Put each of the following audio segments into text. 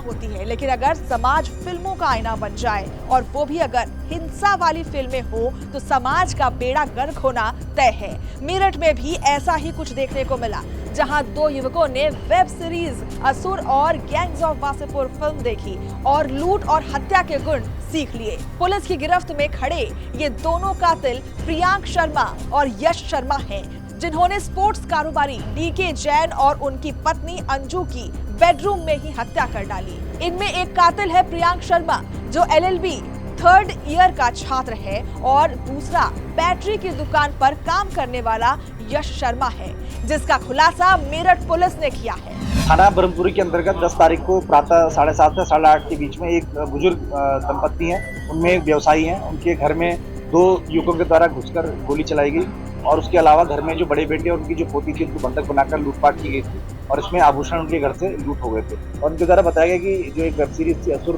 होती है, लेकिन अगर समाज फिल्मों का आईना बन जाए और वो भी अगर हिंसा वाली फिल्में हो तो समाज का बेड़ा गर्क होना तय है। मेरठ में भी ऐसा ही कुछ देखने को मिला, जहां दो युवकों ने वेब सीरीज असुर और गैंग्स ऑफ वासेपुर फिल्म देखी और लूट और हत्या के गुण सीख लिए। पुलिस की गिरफ्त में खड़े ये दोनों कातिल प्रियांक शर्मा और यश शर्मा हैं, जिन्होंने स्पोर्ट्स कारोबारी डीके जैन और उनकी पत्नी अंजू की बेडरूम में ही हत्या कर डाली। इनमें एक कातिल है प्रियांक शर्मा, जो LLB 3rd ईयर का छात्र है, और दूसरा बैटरी की दुकान पर काम करने वाला यश शर्मा है, जिसका खुलासा मेरठ पुलिस ने किया है। थाना ब्रह्मपुरी के अंतर्गत 10 तारीख को प्रातः 7:30 से 8:30 के बीच में एक बुजुर्ग दंपत्ति हैं, उनमें एक व्यवसायी हैं, उनके घर में 2 युवकों के द्वारा घुसकर गोली चलाई गई और उसके अलावा घर में जो बड़े बेटे और उनकी जो पोती थी उनको बंधक बनाकर लूटपाट की गई थी और इसमें आभूषण उनके घर से लूट हो गए थे। और उनके द्वारा बताया गया कि जो एक वेब सीरीज थी असुर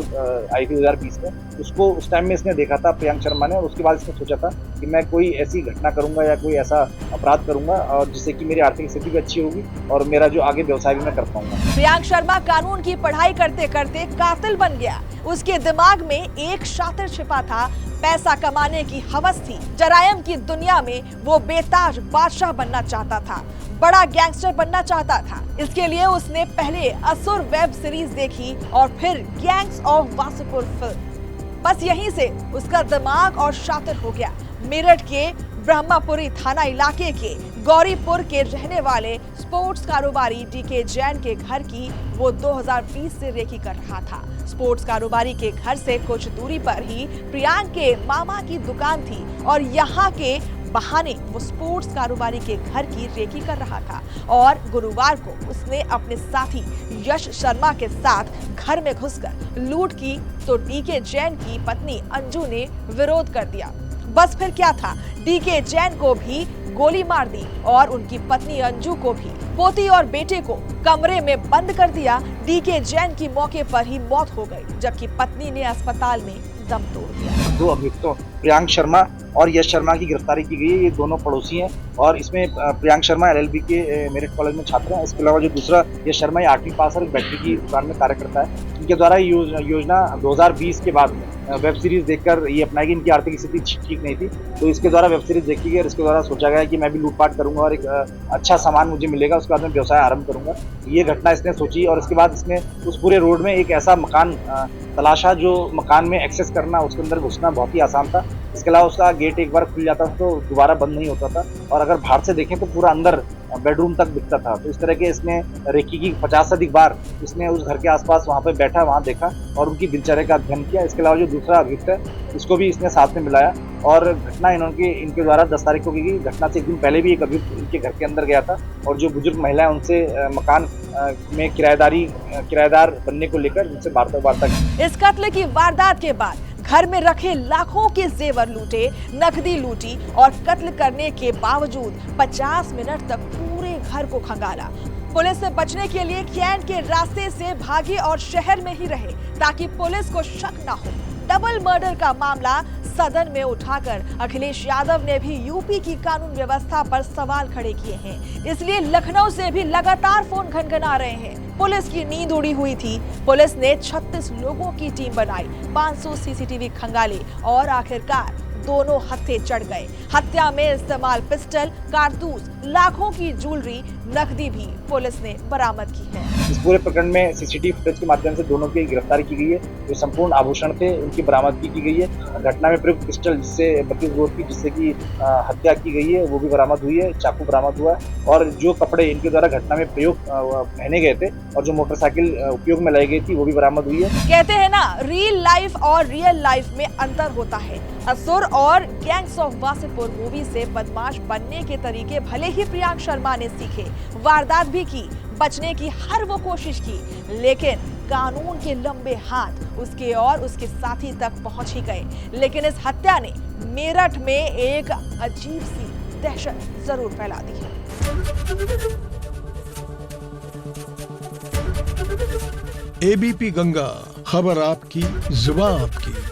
आई थी 2020 में, उसको उस टाइम में इसने देखा था प्रियांक शर्मा ने, और उसके बाद इसने सोचा था कि मैं कोई ऐसी घटना करूंगा या कोई ऐसा अपराध करूंगा और जिससे कि मेरी आर्थिक स्थिति भी अच्छी होगी और मेरा जो आगे व्यवसाय भी मैं कर पाऊंगा। प्रियांक शर्मा कानून की पढ़ाई करते करते कातिल बन गया। उसके दिमाग में एक शातिर छिपा था, पैसा कमाने की हवस थी। जरायम की दुनिया में वो बेताज बादशाह बनना चाहता था, बड़ा गैंगस्टर बनना चाहता था। इसके लिए उसने पहले असुर वेब सीरीज देखी और फिर गैंग्स ऑफ वासेपुर फिल्म। बस यहीं से उसका दिमाग और शातिर हो गया। मेरठ के ब्रह्मापुरी थाना इलाके के गौरीपुर के रहने वाले स्पोर्ट्स कारोबारी डीके जैन के घर की वो 2020 से रेकी कर रहा था। स्पोर्ट्स कारोबारी के घर से कुछ दूरी पर ही प्रियांक के मामा की दुकान थी और यहाँ के बहाने वो स्पोर्ट्स कारोबारी के घर की रेकी कर रहा था। और गुरुवार को उसने अपने साथी यश शर्मा के साथ घर में घुसकर लूट की तो डीके जैन की पत्नी अंजू ने विरोध कर दिया। बस फिर क्या था, डीके जैन को भी गोली मार दी और उनकी पत्नी अंजू को भी। पोती और बेटे को कमरे में बंद कर दिया। डीके जैन की मौके पर ही मौत हो गई, जबकि पत्नी ने अस्पताल में दम तोड़ दिया। 2 अभियुक्तों प्रियांक शर्मा और यश शर्मा की गिरफ्तारी की गई है। ये दोनों पड़ोसी हैं और इसमें प्रियांक शर्मा LLB के मेरिट कॉलेज में छात्र हैं। इसके अलावा जो दूसरा यश शर्मा 8वीं पास और एक बैटरी की दुकान में कार्य करता है। इनके द्वारा योजना 2020 के बाद वेब सीरीज देखकर ये अपनाई कि इनकी आर्थिक स्थिति ठीक नहीं थी, तो इसके द्वारा वेब सीरीज देखी गई और इसके द्वारा सोचा गया कि मैं भी लूटपाट करूंगा और एक अच्छा सामान मुझे मिलेगा, उसके बाद मैं व्यवसाय आरंभ करूंगा। ये घटना इसने सोची और इसके बाद इसने उस पूरे रोड में एक ऐसा मकान तलाशा जो मकान में एक्सेस करना, उसके अंदर घुसना बहुत ही आसान था। इसके अलावा उसका गेट एक बार खुल जाता था तो दोबारा बंद नहीं होता था और अगर बाहर से देखें तो पूरा अंदर बेडरूम तक दिखता था। तो इस तरह के इसने रेकी की 50 से अधिक बार इसने उस घर के आसपास वहाँ पे बैठा, वहाँ देखा और उनकी दिनचर्या का अध्ययन किया। इसके अलावा जो दूसरा अभियुक्त है इसको भी इसने साथ में मिलाया और घटना इनके द्वारा 10 तारीख को की गई। घटना से एक दिन पहले भी एक अभियुक्त इनके घर के अंदर गया था और जो बुजुर्ग महिला है उनसे मकान में किराएदार बनने को लेकर उनसे वार्ता की। इस कत्ल की वारदात के बाद घर में रखे लाखों के जेवर लूटे, नकदी लूटी और कत्ल करने के बावजूद 50 मिनट तक पूरे घर को खंगाला। पुलिस से बचने के लिए कैंट के रास्ते से भागे और शहर में ही रहे ताकि पुलिस को शक न हो। डबल मर्डर का मामला सदन में उठाकर अखिलेश यादव ने भी यूपी की कानून व्यवस्था पर सवाल खड़े किए हैं। इसलिए लखनऊ से भी लगातार फोन घनघना रहे हैं। पुलिस की नींद उड़ी हुई थी। पुलिस ने 36 लोगों की टीम बनाई, 500 CCTV खंगाले और आखिरकार दोनों हत्थे चढ़ गए। हत्या में इस्तेमाल पिस्टल, कारतूस, लाखों की ज्वेलरी, नकदी भी पुलिस ने बरामद की है। इस पूरे प्रकरण में CCTV फुटेज के माध्यम से दोनों की गिरफ्तारी की गई है। जो संपूर्ण आभूषण थे उनकी बरामदगी की गई है। घटना में प्रयुक्त पिस्टल जिससे 32 बोर की जिससे की हत्या की गई है वो भी बरामद हुई है। चाकू बरामद हुआ है और जो कपड़े इनके द्वारा घटना में प्रयोग पहने गए थे और जो मोटरसाइकिल उपयोग में लाई गई थी वो भी बरामद हुई है। कहते हैं ना, रियल लाइफ और रियल लाइफ में अंतर होता है। असुर और गैंग्स ऑफ वासेपुर मूवी से बदमाश बनने के तरीके भले ही प्रियांक शर्मा ने सीखे, वारदात भी की, बचने की हर वो कोशिश की, लेकिन कानून के लंबे हाथ उसके और उसके साथी तक पहुंच ही गए। लेकिन इस हत्या ने मेरठ में एक अजीब सी दहशत जरूर फैला दी है। ABP गंगा, खबर आपकी, जुबान आपकी।